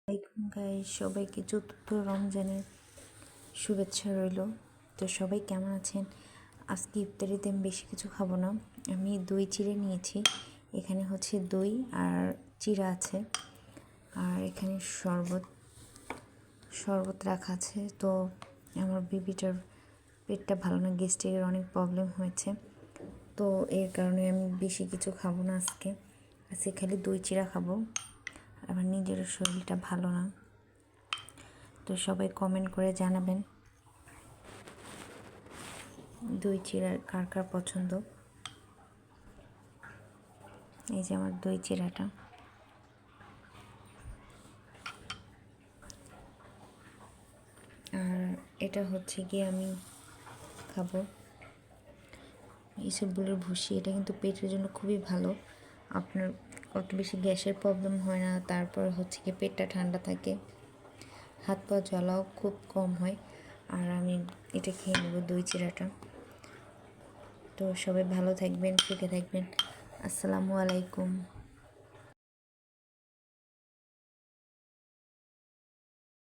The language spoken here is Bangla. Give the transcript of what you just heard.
আসসালামাইকুম গাইস, সবাইকে চতুর্থ রমজানের শুভেচ্ছা রইল। তো সবাই কেমন আছেন? আজকে ইফতারিতে আমি বেশি কিছু খাবো না। আমি দই চিড়ে নিয়েছি। এখানে হচ্ছে দই আর চিড়া আছে, আর এখানে শরবত রাখা আছে। তো আমার বেবিটার পেটটা ভালো না, গ্যাস্ট্রিকের অনেক প্রবলেম হয়েছে। তো এর কারণে আমি বেশি কিছু খাবো না আজকে খালি দই চিড়া খাবো। আমার নিজের শরীরটা ভালো না। তো সবাই কমেন্ট করে জানাবেন দই চিড়া কার কার পছন্দ। এই যে আমার দই চিড়াটা। আর এটা হচ্ছে গিয়ে আমি খাবো ইসবগুলের ভুসি। এটা কিন্তু পেটের জন্য খুবই ভালো। আপনার অত বেশি গ্যাসের প্রবলেম হয় না। তারপর হচ্ছে গিয়ে পেটটা ঠান্ডা থাকে, হাত পা জ্বালাও খুব কম হয়। আর আমি এটা খেয়ে নেব দই চিড়াটা। তো সবাই ভালো থাকবেন, সুখে থাকবেন। আসসালামু আলাইকুম।